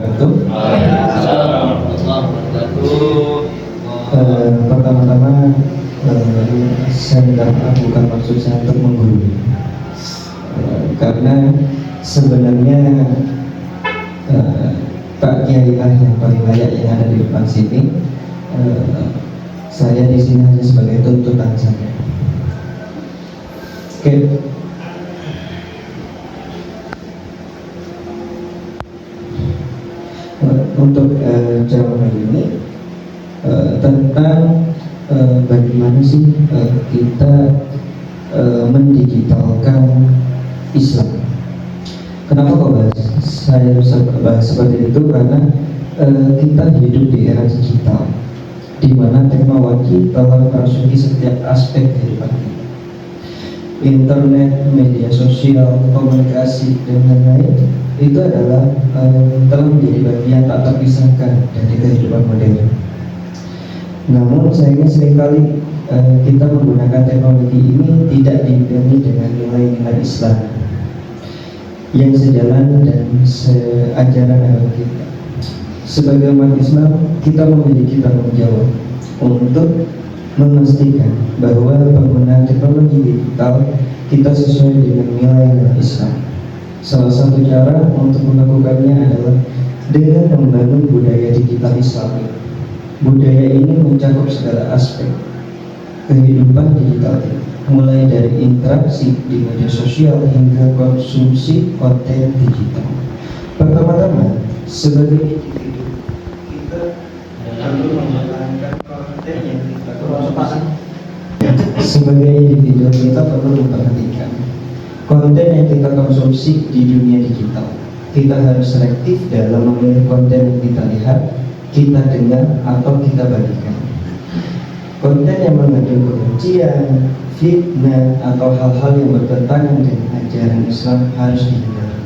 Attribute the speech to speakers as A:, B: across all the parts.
A: wabarakatuh.
B: Waalaikumsalam warahmatullahi wabarakatuh.
A: Pertama-tama saya minta maaf, bukan maksud saya untuk menggurui, karena sebenarnya Pak Kiai lah yang paling layak yang ada di depan sini. Saya di sini hanya sebagai tuntutan saja. Oke. Untuk jawab hari ini tentang bagaimana sih kita mendigitalkan Islam. Kenapa kok saya bahas seperti itu? Karena kita hidup di era digital, di mana teknologi telah merasuki setiap aspek kehidupan kita. Internet, media sosial, komunikasi, dan lain-lain itu adalah telah menjadi bagian tak terpisahkan dari kehidupan modern. Namun sayangnya seringkali kita menggunakan teknologi ini tidak diimbangi dengan nilai-nilai Islam yang sejalan dan seajaran agama kita. Sebagai umat Islam, kita memiliki tanggung jawab untuk memastikan bahwa penggunaan teknologi digital kita sesuai dengan nilai-nilai Islam. Salah satu cara untuk melakukannya adalah dengan membangun budaya digital Islami. Budaya ini mencakup segala aspek kehidupan digital, mulai dari interaksi di media sosial hingga konsumsi konten digital. Pertama-tama, sebagai individu, kita perlu mempertahankan konten yang kita konsumsi. Sebagai individu, kita perlu memperhatikan konten yang kita konsumsi di dunia digital. Kita harus selektif dalam memilih konten yang kita lihat, kita dengar, atau kita bagikan. Konten yang mengandung kebencian, fitnah, atau hal-hal yang bertentangan dengan ajaran Islam harus dihindari.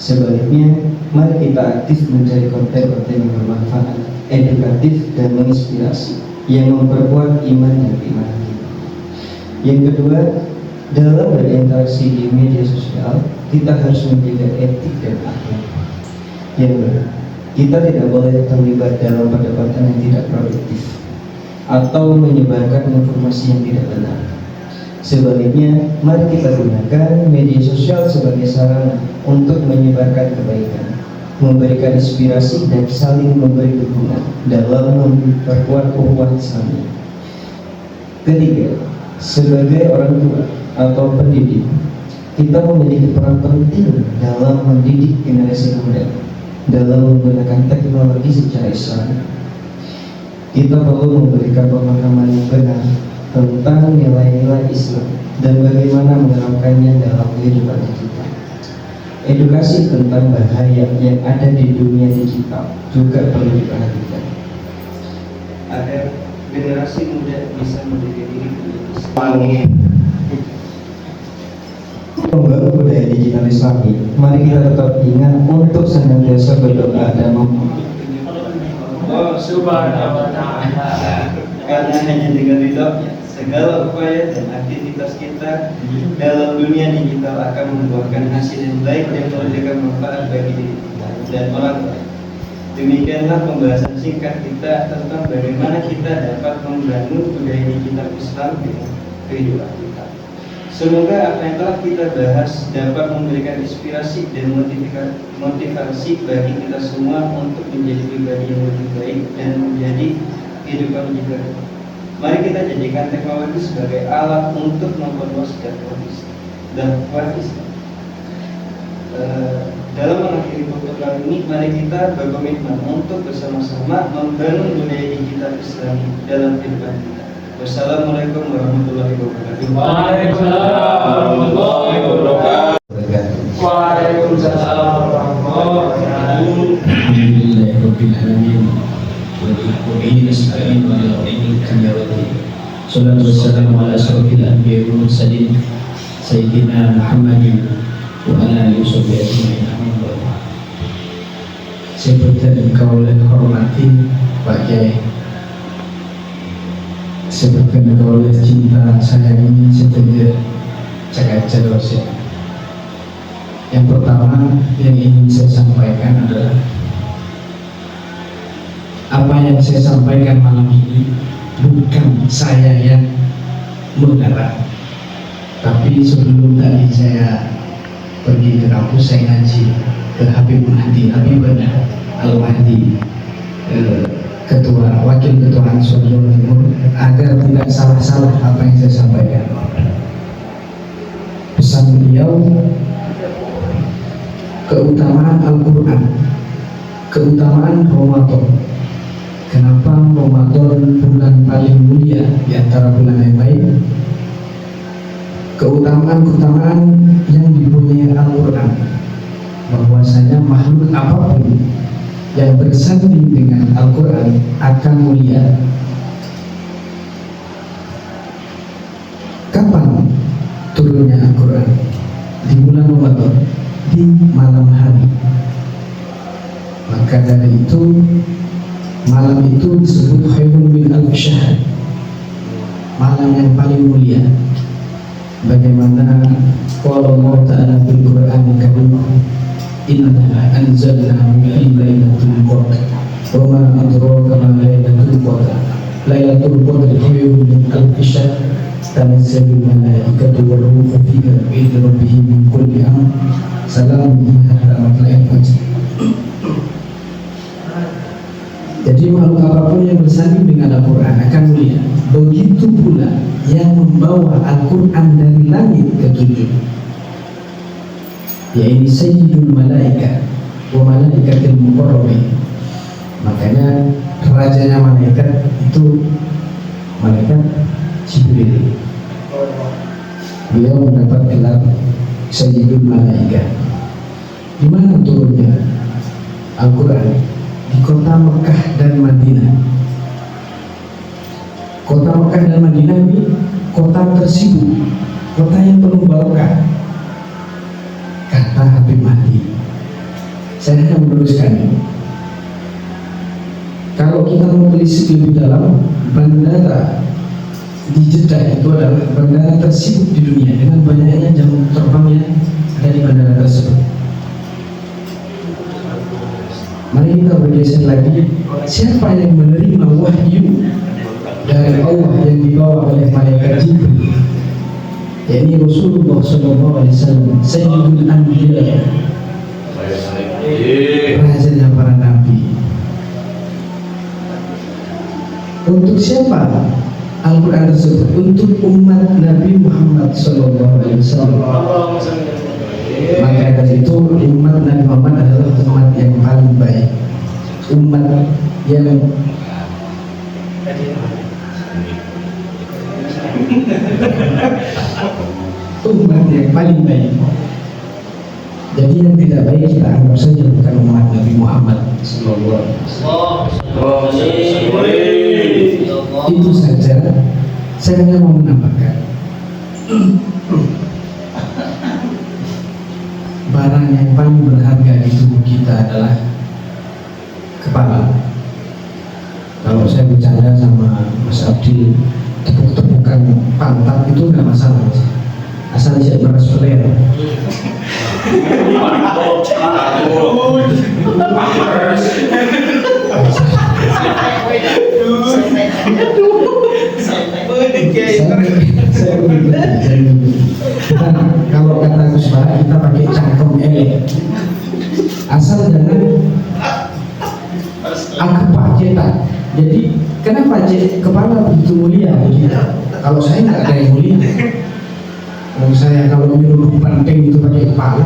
A: Sebaliknya, mari kita aktif mencari konten-konten yang bermanfaat, edukatif, dan menginspirasi, yang memperkuat iman dan keimanan kita. Yang kedua, dalam berinteraksi di media sosial, kita harus menjaga etik dan akhlak. Yang kedua, kita tidak boleh terlibat dalam perdebatan yang tidak produktif atau menyebarkan informasi yang tidak benar. Sebaliknya, mari kita gunakan media sosial sebagai sarana untuk menyebarkan kebaikan, memberikan inspirasi, dan saling memberi dukungan dalam memperkuat ukhuwah Islam. Ketiga, sebagai orang tua atau pendidik, kita memiliki peran penting dalam mendidik generasi muda dalam menggunakan teknologi secara Islam. Kita perlu memberikan pemahaman yang benar tentang nilai-nilai Islam dan bagaimana menerapkannya dalam kehidupan kita. Edukasi tentang bahaya yang ada di dunia digital juga perlu diperhatikan agar generasi muda bisa mendidik diri Islam. Membangun budaya digital Islami, mari kita tetap ingat untuk senantiasa berdoa dan memohon Subhanahu wa ta'ala, karena hanya dengan ridhonya segala upaya dan aktivitas kita dalam dunia digital akan membuahkan hasil yang baik dan memberikan manfaat bagi diri kita dan orang lain. Demikianlah pembahasan singkat kita tentang bagaimana kita dapat membangun budaya digital Islam dengan kehidupan kita. Semoga apa yang telah kita bahas dapat memberikan inspirasi dan motivasi bagi kita semua untuk menjadi pribadi yang lebih baik dan menjadi kehidupan juga. Mari kita jadikan teknologi sebagai alat untuk memperluas dakwah Islam. Dalam mengakhiri khutbah kali ini, mari kita berkomitmen untuk bersama-sama membangun budaya digital Islam dalam kehidupan kita. Wassalamualaikum warahmatullahi wabarakatuh.
B: Waalaikumsalam warahmatullahi wabarakatuh. Waalaikumsalam warahmatullahi wabarakatuh.
C: Alhamdulillahirabbil alamin. Wa bihi nasta'in wa ala alihi. Salatu wassalamu ala asyrofil anbiya'i wal mursalin sayyidina Muhammadin wa ala alihi washabbihi ajma'in. Seperti yang kau hormati Pak Kiai, seperti yang kau cinta saya ini setia jaga dosen. Yang pertama yang ingin saya sampaikan adalah apa yang saya sampaikan malam ini bukan saya yang menggarap, tapi sebelum tadi saya pergi ke kampus, saya ngaji ke Habib Mahdi Al-Mahdi, wakil ketua Ansor Jawa Timur, agar tidak salah-salah apa yang saya sampaikan. Pesan beliau, keutamaan Al-Quran, keutamaan Ramadan. Kenapa Ramadan bulan paling mulia di antara bulan yang lain? Keutamaan-keutamaan yang dipunyai Al-Quran, bahwasanya makhluk apapun yang bersanding dengan Al-Quran akan mulia. Kapan turunnya Al-Quran? Di bulan Ramadan, di malam hari. Maka dari itu, malam itu disebut khairun min alf syahr, malam yang paling mulia. Bagaimana qala Allah Ta'ala fil Qur'an Karim, inna anzalnahu fi lailatul qadr wa ma adraka ma lailatul qadr, lailatul qadr khairun min alf syahr, tanazzalul malaikatu war ruhu fiha bi idzni rabbihim min kulli amr, salamun hiya hatta matla'il fajr. Jadi makhluk apapun yang bersanding dengan Al-Quran akan mulia. Begitu pula yang membawa Al-Quran dari langit ketujuh, yaitu Sayyidul Malaikat wa Malaikatil Muqarrabin. Makanya rajanya malaikat itu malaikat Jibril. Beliau mendapat gelar Sayyidul Malaikat. Di mana turunnya Al-Quran? Di kota Mekah dan Madinah. Kota Mekah dan Madinah ini kota tersibuk, kota yang penuh barokah, kata Habib Mahdi. Saya hanya meneruskan. Kalau kita mau telisik lebih dalam, bandara di Jeddah itu adalah bandara tersibuk di dunia dengan banyaknya jam terbang yang ada di bandara tersebut. Mari kita bergeser lagi. Siapa yang menerima wahyu dari Allah yang dibawa oleh malaikat Jibril? Yakni Rasulullah SAW, Sayyidul Anbiya, rajanya para nabi. Untuk siapa Al-Quran tersebut? Untuk umat Nabi Muhammad SAW. Maka dari itu umat Nabi Muhammad adalah umat yang paling baik, umat yang paling baik. Jadi yang tidak baik kita anggap saja bukan umat Nabi Muhammad SAW. Itu saja. Saya hanya mau menambahkan, barang yang paling berharga di tubuh kita adalah kepala. Kalau saya bercanda sama Mas Abdil, tepuk-tepukan pantat itu nggak masalah, asal tidak meras peler. Kalau kata Gus Bara, kita pakai cangkem elek, asal jangan akepah cetak. Jadi kenapa kepala begitu mulia begitu? Kalau saya nggak ada yang mulia. Kalau saya kalau nyuruh banteng itu pakai kepala.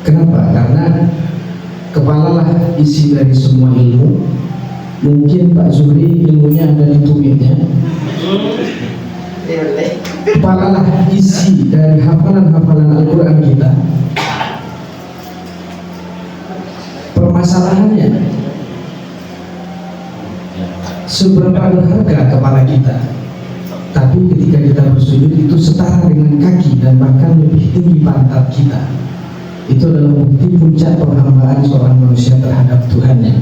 C: Kenapa? Karena kepala lah isi dari semua ilmu. Mungkin Pak Zuhri ilmunya ada di tumitnya. Kepala lah isi dari hafalan-hafalan Al-Quran kita. Permasalahannya, seberapa berharga kepala kita, tapi ketika kita bersujud itu setara dengan kaki dan bahkan lebih tinggi pantat kita. Itu adalah bukti puncak penghambaan seorang manusia terhadap Tuhannya.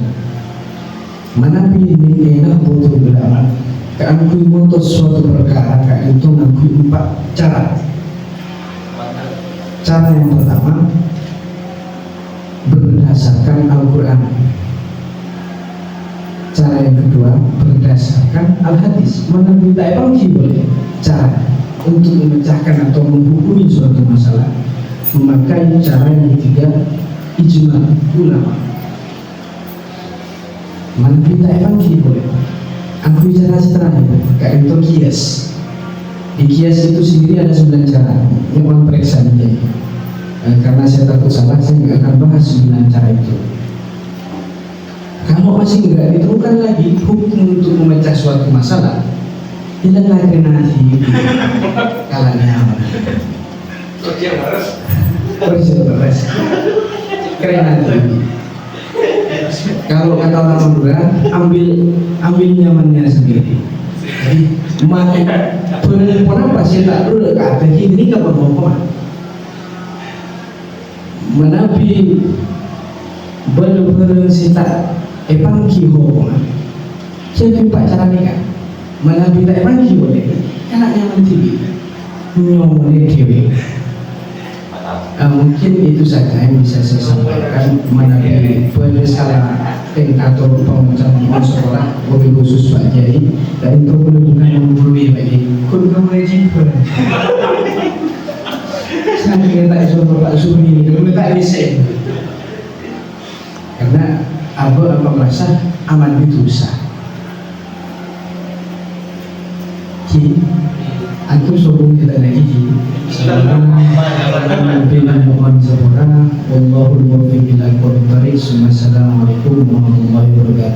C: Manapi ini enak butuh beramal. Keangkui mutus suatu perkara, itu ngakui 4 cara. Cara yang pertama, berdasarkan Al-Quran. cara yang kedua berdasarkan al-hadis. Mengambil pangki boleh cara untuk memecahkan atau menghukumi suatu masalah memakai cara yang ketiga ijma ulama. Mengambil pangki boleh. Aku bicara terakhir, kayak itu kias. Di kias itu sendiri ada 9 cara yang orang periksa dia. Karena saya takut salah, saya nggak akan bahas 9 cara itu. Kalau masih nggak ditemukan lagi hukum untuk memecah suatu masalah, tidaklah krenasi kalanya beres krenasi. Kalau kata orang Madura, ambil nyamannya sendiri. Jadi makin berapa sih tak dulu ke atas ini nggak berbohong. Menabi benar-benar sita pangki hubungan. Siapa pak cara nikah? Menabi tak pangki boleh. Karena nyaman tibi, nyomone dewi. Mungkin itu saja yang bisa saya sampaikan. Menabi bersalah atau pemecah sekolah lebih khusus Pak Kiai dan itu bukan yang lebih baik. Kun kamu jiper. Saya ingin tak suruh Pak Sumi itu tak bisa. Karena apa merasa aman itu usah. Jadi aku sebelum kita lagi Assalamualaikum warahmatullahi wabarakatuh.